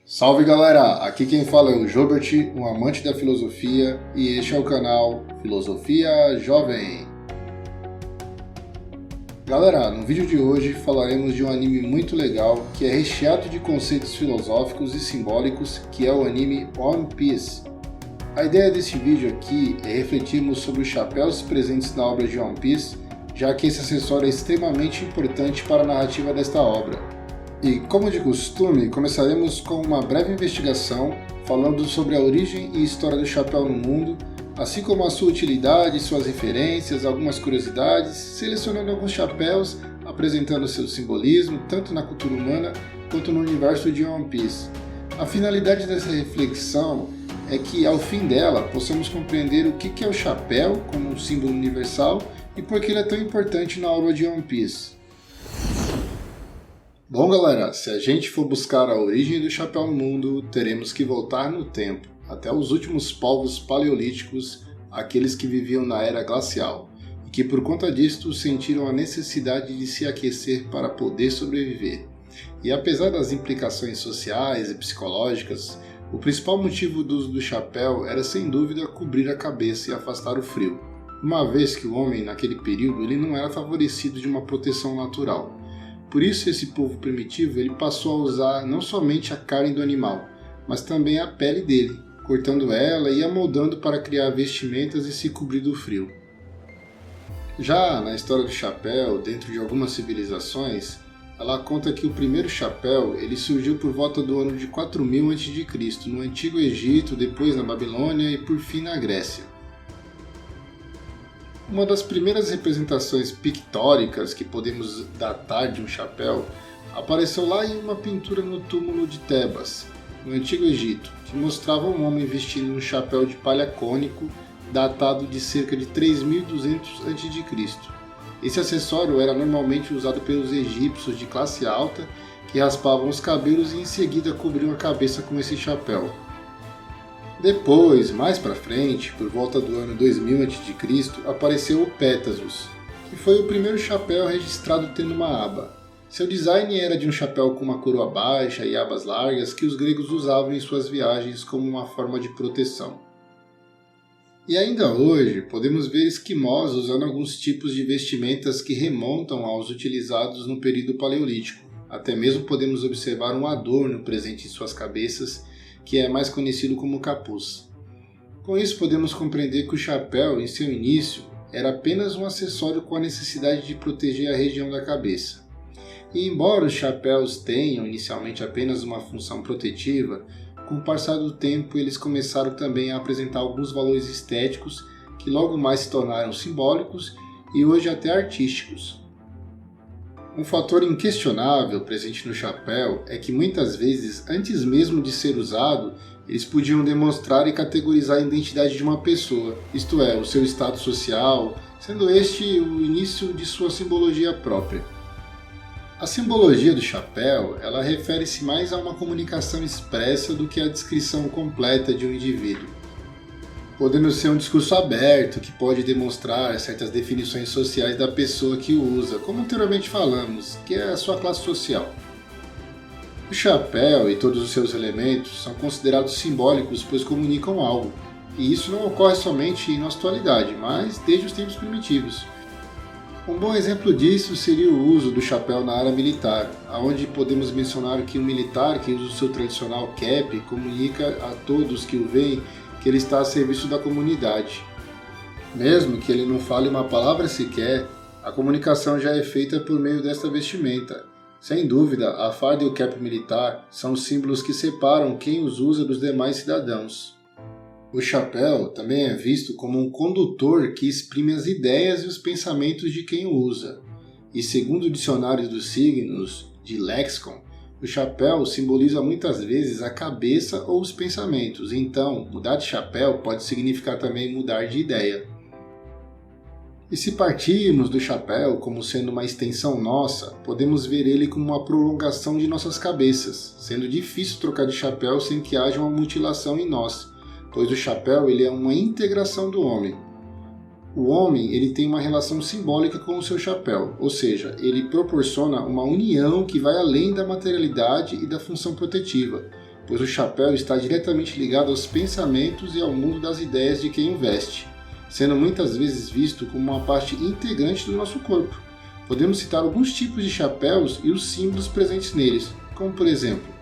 Salve galera, aqui quem fala é o Jobert, um amante da filosofia, e este é o canal Filosofia Jovem. Galera, no vídeo de hoje falaremos de um anime muito legal que é recheado de conceitos filosóficos e simbólicos, que é o anime One Piece. A ideia desse vídeo aqui é refletirmos sobre os chapéus presentes na obra de One Piece, já que esse acessório é extremamente importante para a narrativa desta obra. E, como de costume, começaremos com uma breve investigação, falando sobre a origem e história do chapéu no mundo, assim como a sua utilidade, suas referências, algumas curiosidades, selecionando alguns chapéus, apresentando seu simbolismo, tanto na cultura humana quanto no universo de One Piece. A finalidade dessa reflexão é que, ao fim dela, possamos compreender o que é o chapéu como um símbolo universal e por que ele é tão importante na obra de One Piece. Bom galera, se a gente for buscar a origem do chapéu no mundo, teremos que voltar no tempo, até os últimos povos paleolíticos, aqueles que viviam na era glacial, e que por conta disto sentiram a necessidade de se aquecer para poder sobreviver. E apesar das implicações sociais e psicológicas, o principal motivo do uso do chapéu era sem dúvida cobrir a cabeça e afastar o frio, uma vez que o homem naquele período ele não era favorecido de uma proteção natural. Por isso esse povo primitivo ele passou a usar não somente a carne do animal, mas também a pele dele, cortando ela e amoldando para criar vestimentas e se cobrir do frio. Já na história do chapéu, dentro de algumas civilizações, ela conta que o primeiro chapéu ele surgiu por volta do ano de 4000 a.C., no Antigo Egito, depois na Babilônia e por fim na Grécia. Uma das primeiras representações pictóricas que podemos datar de um chapéu apareceu lá em uma pintura no túmulo de Tebas, no Antigo Egito, que mostrava um homem vestindo um chapéu de palha cônico datado de cerca de 3200 a.C. Esse acessório era normalmente usado pelos egípcios de classe alta que raspavam os cabelos e em seguida cobriam a cabeça com esse chapéu. Depois, mais para frente, por volta do ano 2000 a.C., apareceu o Pétasus, que foi o primeiro chapéu registrado tendo uma aba. Seu design era de um chapéu com uma coroa baixa e abas largas que os gregos usavam em suas viagens como uma forma de proteção. E ainda hoje, podemos ver esquimós usando alguns tipos de vestimentas que remontam aos utilizados no período paleolítico. Até mesmo podemos observar um adorno presente em suas cabeças, que é mais conhecido como capuz. Com isso podemos compreender que o chapéu, em seu início, era apenas um acessório com a necessidade de proteger a região da cabeça. E embora os chapéus tenham inicialmente apenas uma função protetiva, com o passar do tempo eles começaram também a apresentar alguns valores estéticos que logo mais se tornaram simbólicos e hoje até artísticos. Um fator inquestionável presente no chapéu é que muitas vezes, antes mesmo de ser usado, eles podiam demonstrar e categorizar a identidade de uma pessoa, isto é, o seu status social, sendo este o início de sua simbologia própria. A simbologia do chapéu, ela refere-se mais a uma comunicação expressa do que a descrição completa de um indivíduo, podendo ser um discurso aberto que pode demonstrar certas definições sociais da pessoa que o usa, como anteriormente falamos, que é a sua classe social. O chapéu e todos os seus elementos são considerados simbólicos pois comunicam algo, e isso não ocorre somente na atualidade, mas desde os tempos primitivos. Um bom exemplo disso seria o uso do chapéu na área militar, onde podemos mencionar que um militar que usa o seu tradicional cap comunica a todos que o veem que ele está a serviço da comunidade. Mesmo que ele não fale uma palavra sequer, a comunicação já é feita por meio desta vestimenta. Sem dúvida, a farda e o cap militar são os símbolos que separam quem os usa dos demais cidadãos. O chapéu também é visto como um condutor que exprime as ideias e os pensamentos de quem o usa. E segundo o dicionário dos signos, de Lexicon, o chapéu simboliza muitas vezes a cabeça ou os pensamentos, então mudar de chapéu pode significar também mudar de ideia. E se partirmos do chapéu como sendo uma extensão nossa, podemos ver ele como uma prolongação de nossas cabeças, sendo difícil trocar de chapéu sem que haja uma mutilação em nós, pois o chapéu ele é uma integração do homem. O homem ele tem uma relação simbólica com o seu chapéu, ou seja, ele proporciona uma união que vai além da materialidade e da função protetiva, pois o chapéu está diretamente ligado aos pensamentos e ao mundo das ideias de quem o veste, sendo muitas vezes visto como uma parte integrante do nosso corpo. Podemos citar alguns tipos de chapéus e os símbolos presentes neles, como por exemplo,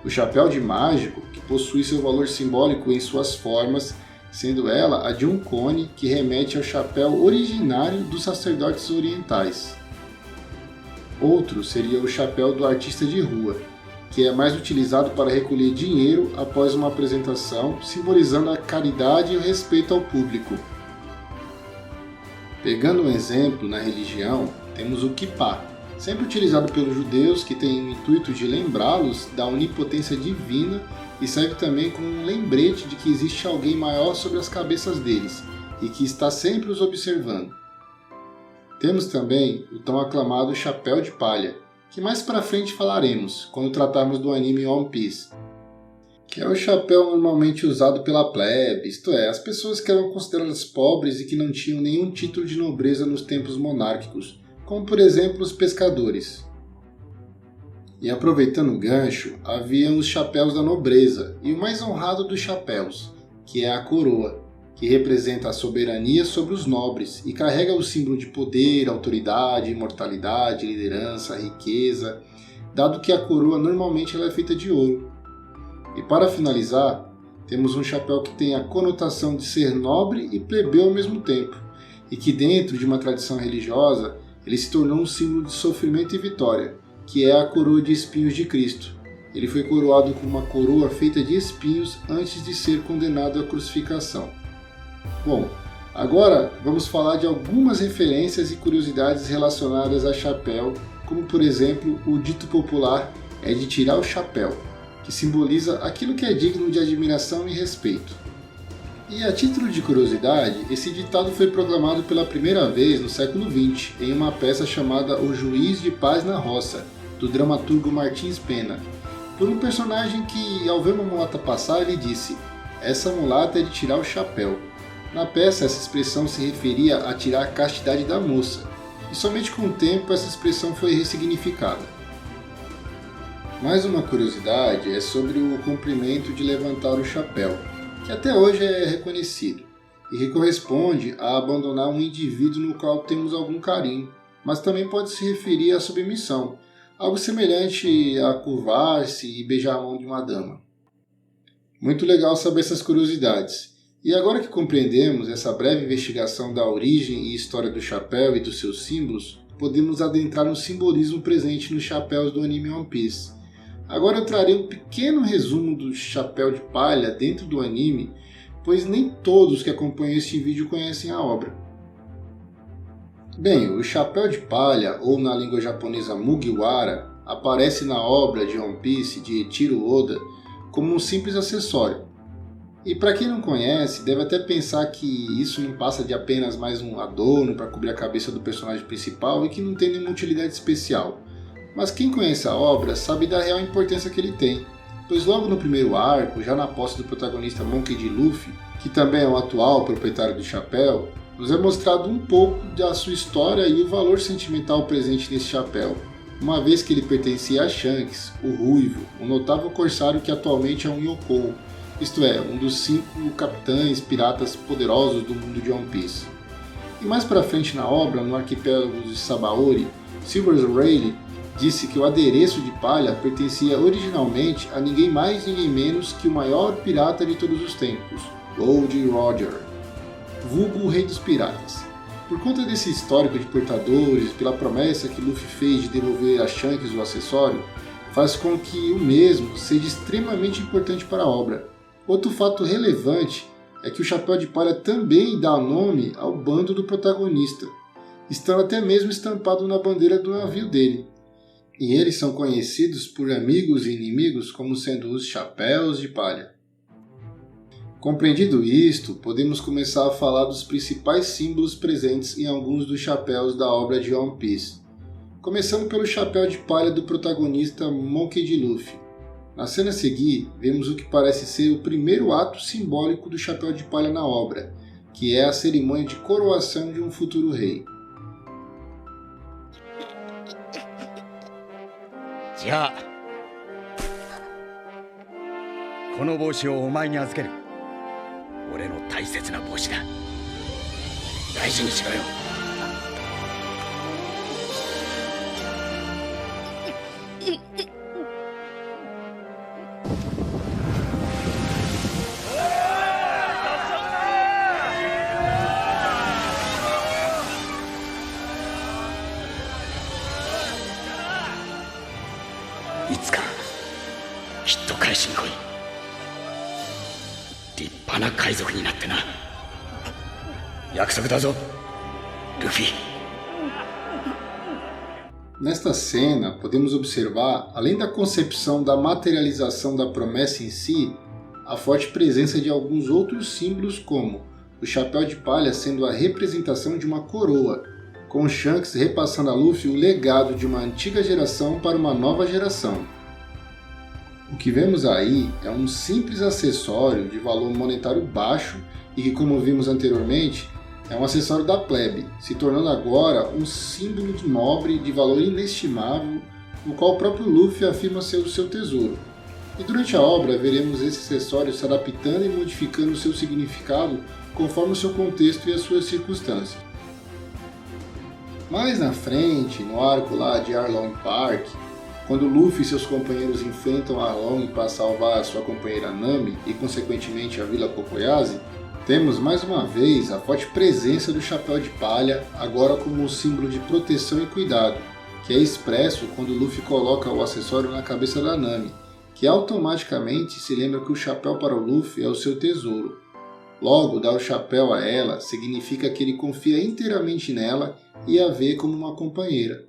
o chapéu de mágico, que possui seu valor simbólico em suas formas, sendo ela a de um cone que remete ao chapéu originário dos sacerdotes orientais. Outro seria o chapéu do artista de rua, que é mais utilizado para recolher dinheiro após uma apresentação, simbolizando a caridade e o respeito ao público. Pegando um exemplo na religião, temos o kippá, sempre utilizado pelos judeus, que tem o intuito de lembrá-los da onipotência divina e serve também como um lembrete de que existe alguém maior sobre as cabeças deles e que está sempre os observando. Temos também o tão aclamado chapéu de palha, que mais para frente falaremos quando tratarmos do anime One Piece, que é o chapéu normalmente usado pela plebe, isto é, as pessoas que eram consideradas pobres e que não tinham nenhum título de nobreza nos tempos monárquicos, como por exemplo os pescadores. E aproveitando o gancho, haviam os chapéus da nobreza, e o mais honrado dos chapéus, que é a coroa, que representa a soberania sobre os nobres e carrega o símbolo de poder, autoridade, imortalidade, liderança, riqueza, dado que a coroa normalmente ela é feita de ouro. E para finalizar, temos um chapéu que tem a conotação de ser nobre e plebeu ao mesmo tempo, e que dentro de uma tradição religiosa, ele se tornou um símbolo de sofrimento e vitória, que é a coroa de espinhos de Cristo. Ele foi coroado com uma coroa feita de espinhos antes de ser condenado à crucificação. Bom, agora vamos falar de algumas referências e curiosidades relacionadas a chapéu, como por exemplo o dito popular é de tirar o chapéu, que simboliza aquilo que é digno de admiração e respeito. E a título de curiosidade, esse ditado foi proclamado pela primeira vez no século XX, em uma peça chamada O Juiz de Paz na Roça, do dramaturgo Martins Pena, por um personagem que, ao ver uma mulata passar, ele disse: "Essa mulata é de tirar o chapéu". Na peça, essa expressão se referia a tirar a castidade da moça, e somente com o tempo essa expressão foi ressignificada. Mais uma curiosidade é sobre o cumprimento de levantar o chapéu, que até hoje é reconhecido, e que corresponde a abandonar um indivíduo no qual temos algum carinho, mas também pode se referir à submissão, algo semelhante a curvar-se e beijar a mão de uma dama. Muito legal saber essas curiosidades. E agora que compreendemos essa breve investigação da origem e história do chapéu e dos seus símbolos, podemos adentrar no simbolismo presente nos chapéus do anime One Piece. Agora eu trarei um pequeno resumo do chapéu de palha dentro do anime, pois nem todos que acompanham este vídeo conhecem a obra. Bem, o chapéu de palha, ou na língua japonesa Mugiwara, aparece na obra de One Piece de Eiichiro Oda como um simples acessório. E para quem não conhece, deve até pensar que isso não passa de apenas mais um adorno para cobrir a cabeça do personagem principal e que não tem nenhuma utilidade especial. Mas quem conhece a obra sabe da real importância que ele tem, pois logo no primeiro arco, já na posse do protagonista Monkey D. Luffy, que também é o atual proprietário do chapéu, nos é mostrado um pouco da sua história e o valor sentimental presente nesse chapéu, uma vez que ele pertencia a Shanks, o Ruivo, um notável corsário que atualmente é um Yonkou, isto é, um dos 5 capitães piratas poderosos do mundo de One Piece. E mais para frente na obra, no arquipélago de Sabaody, Silver Rayleigh disse que o adereço de palha pertencia originalmente a ninguém mais ninguém menos que o maior pirata de todos os tempos, Gold Roger, vulgo o Rei dos Piratas. Por conta desse histórico de portadores, pela promessa que Luffy fez de devolver a Shanks o acessório, faz com que o mesmo seja extremamente importante para a obra. Outro fato relevante é que o chapéu de palha também dá nome ao bando do protagonista, estando até mesmo estampado na bandeira do navio dele. E eles são conhecidos por amigos e inimigos como sendo os chapéus de palha. Compreendido isto, podemos começar a falar dos principais símbolos presentes em alguns dos chapéus da obra de One Piece. Começando pelo chapéu de palha do protagonista Monkey D. Luffy. Na cena a seguir, vemos o que parece ser o primeiro ato simbólico do chapéu de palha na obra, que é a cerimônia de coroação de um futuro rei. じゃあこの帽子をお前に預ける。俺の大切な帽子だ。大事にしろよ。いつかきっと返しに来い。立派な海賊になってな。約束だぞ、ルフィ。 Nesta cena, podemos observar, além da concepção da materialização da promessa em si, a forte presença de alguns outros símbolos como o chapéu de palha sendo a representação de uma coroa, com Shanks repassando a Luffy o legado de uma antiga geração para uma nova geração. O que vemos aí é um simples acessório de valor monetário baixo e que, como vimos anteriormente, é um acessório da plebe, se tornando agora um símbolo de nobre de valor inestimável, no qual o próprio Luffy afirma ser o seu tesouro. E durante a obra veremos esse acessório se adaptando e modificando seu significado conforme o seu contexto e as suas circunstâncias. Mais na frente, no arco lá de Arlong Park, quando Luffy e seus companheiros enfrentam Arlong para salvar a sua companheira Nami e consequentemente a Vila Cocoyasi, temos mais uma vez a forte presença do chapéu de palha, agora como um símbolo de proteção e cuidado, que é expresso quando Luffy coloca o acessório na cabeça da Nami, que automaticamente se lembra que o chapéu para o Luffy é o seu tesouro. Logo, dar o chapéu a ela significa que ele confia inteiramente nela e a vê como uma companheira.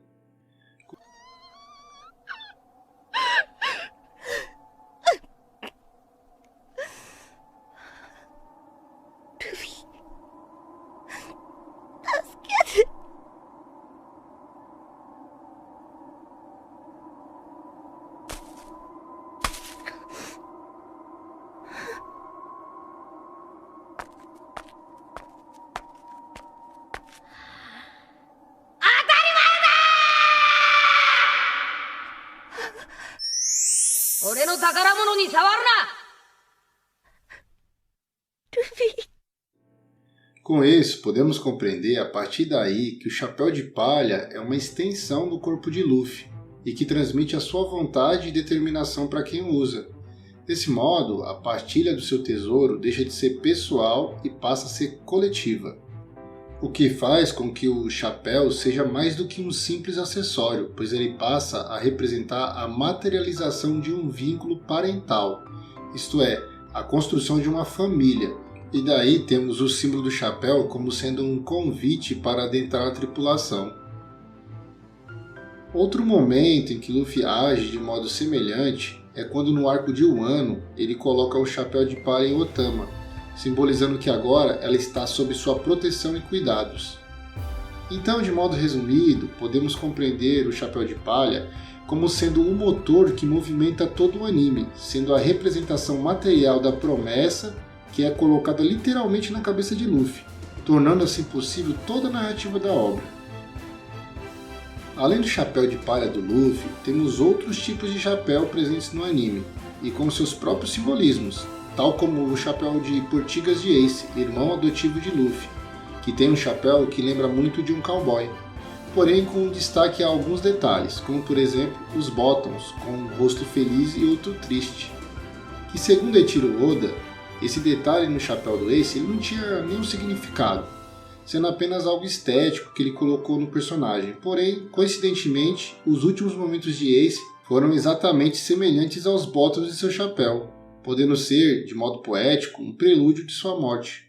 Com isso, podemos compreender a partir daí que o chapéu de palha é uma extensão do corpo de Luffy e que transmite a sua vontade e determinação para quem o usa. Desse modo, a partilha do seu tesouro deixa de ser pessoal e passa a ser coletiva. O que faz com que o chapéu seja mais do que um simples acessório, pois ele passa a representar a materialização de um vínculo parental, isto é, a construção de uma família. E daí temos o símbolo do chapéu como sendo um convite para adentrar a tripulação. Outro momento em que Luffy age de modo semelhante é quando no arco de Wano ele coloca o chapéu de palha em Otama, simbolizando que agora ela está sob sua proteção e cuidados. Então, de modo resumido, podemos compreender o chapéu de palha como sendo o motor que movimenta todo o anime, sendo a representação material da promessa que é colocada literalmente na cabeça de Luffy, tornando assim possível toda a narrativa da obra. Além do chapéu de palha do Luffy, temos outros tipos de chapéu presentes no anime, e com seus próprios simbolismos, tal como o chapéu de Portigas de Ace, irmão adotivo de Luffy, que tem um chapéu que lembra muito de um cowboy, porém com destaque a alguns detalhes, como por exemplo os bottoms, com um rosto feliz e outro triste, que segundo Eiichiro Oda, esse detalhe no chapéu do Ace ele não tinha nenhum significado, sendo apenas algo estético que ele colocou no personagem. Porém, coincidentemente, os últimos momentos de Ace foram exatamente semelhantes aos bottoms de seu chapéu, podendo ser, de modo poético, um prelúdio de sua morte.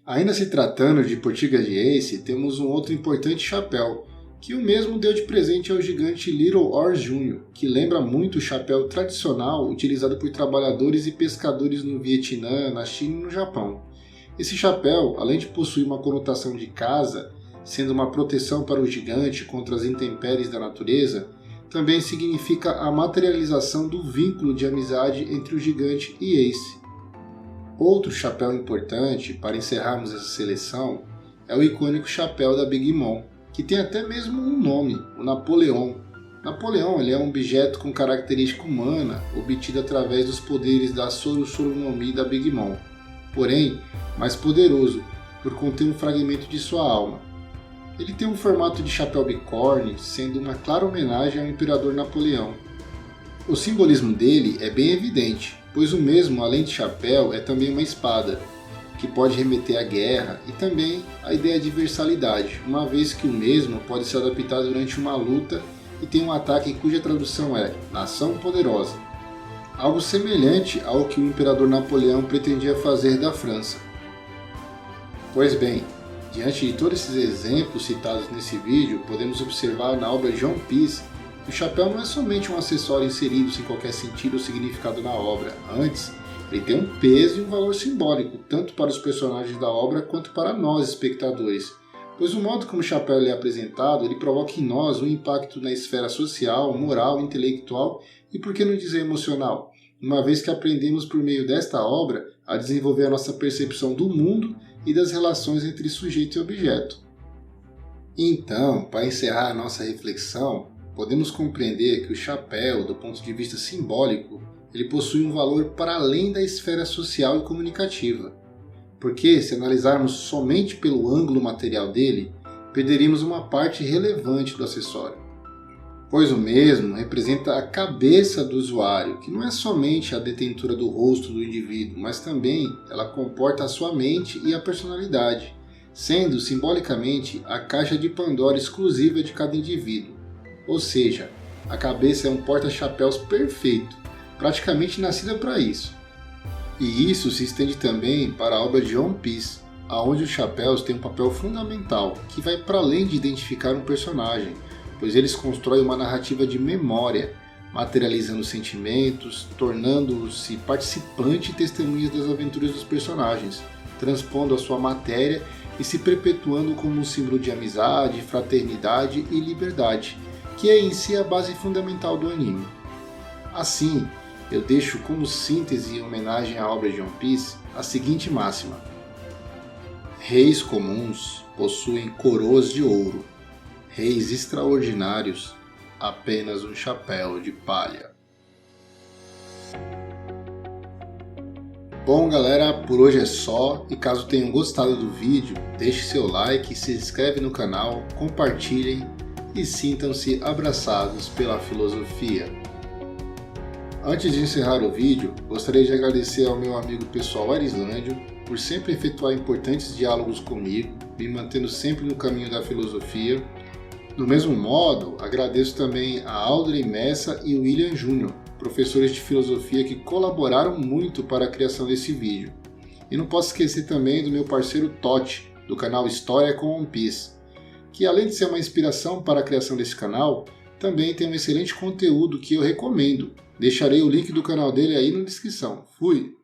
Ainda se tratando de Portigas de Ace, temos um outro importante chapéu, que o mesmo deu de presente ao gigante Little Ors Jr., que lembra muito o chapéu tradicional utilizado por trabalhadores e pescadores no Vietnã, na China e no Japão. Esse chapéu, além de possuir uma conotação de casa, sendo uma proteção para o gigante contra as intempéries da natureza, também significa a materialização do vínculo de amizade entre o gigante e Ace. Outro chapéu importante para encerrarmos essa seleção é o icônico chapéu da Big Mom, que tem até mesmo um nome, o Napoleão. Napoleão ele é um objeto com característica humana obtido através dos poderes da Soro-Soronomi da Big Mom, porém mais poderoso por conter um fragmento de sua alma. Ele tem um formato de chapéu bicorne, sendo uma clara homenagem ao Imperador Napoleão. O simbolismo dele é bem evidente, pois o mesmo, além de chapéu, é também uma espada, que pode remeter à guerra e também à ideia de versalidade, uma vez que o mesmo pode ser adaptado durante uma luta e tem um ataque cuja tradução é Nação Poderosa, algo semelhante ao que o Imperador Napoleão pretendia fazer da França. Pois bem, diante de todos esses exemplos citados nesse vídeo, podemos observar na obra de One Piece que o chapéu não é somente um acessório inserido sem qualquer sentido ou significado na obra, antes ele tem um peso e um valor simbólico, tanto para os personagens da obra quanto para nós, espectadores, pois o modo como o chapéu é apresentado, ele provoca em nós um impacto na esfera social, moral, intelectual e, por que não dizer, emocional, uma vez que aprendemos por meio desta obra a desenvolver a nossa percepção do mundo e das relações entre sujeito e objeto. Então, para encerrar a nossa reflexão, podemos compreender que o chapéu, do ponto de vista simbólico, ele possui um valor para além da esfera social e comunicativa. Porque, se analisarmos somente pelo ângulo material dele, perderíamos uma parte relevante do acessório. Pois o mesmo representa a cabeça do usuário, que não é somente a detentora do rosto do indivíduo, mas também ela comporta a sua mente e a personalidade, sendo simbolicamente a caixa de Pandora exclusiva de cada indivíduo. Ou seja, a cabeça é um porta-chapéus perfeito, praticamente nascida para isso. E isso se estende também para a obra de One Piece, onde os chapéus têm um papel fundamental, que vai para além de identificar um personagem, pois eles constroem uma narrativa de memória, materializando sentimentos, tornando-se participante e testemunhas das aventuras dos personagens, transpondo a sua matéria e se perpetuando como um símbolo de amizade, fraternidade e liberdade, que é em si a base fundamental do anime. Assim, eu deixo como síntese em homenagem à obra de One Piece a seguinte máxima: reis comuns possuem coroas de ouro, reis extraordinários apenas um chapéu de palha. Bom galera, por hoje é só, e caso tenham gostado do vídeo, deixe seu like, se inscreve no canal, compartilhem e sintam-se abraçados pela filosofia. Antes de encerrar o vídeo, gostaria de agradecer ao meu amigo pessoal Arislândio por sempre efetuar importantes diálogos comigo, me mantendo sempre no caminho da filosofia. Do mesmo modo, agradeço também a Audrey Messa e o William Júnior, professores de filosofia que colaboraram muito para a criação desse vídeo. E não posso esquecer também do meu parceiro Totti, do canal História com One Piece, que além de ser uma inspiração para a criação desse canal, também tem um excelente conteúdo que eu recomendo. Deixarei o link do canal dele aí na descrição. Fui!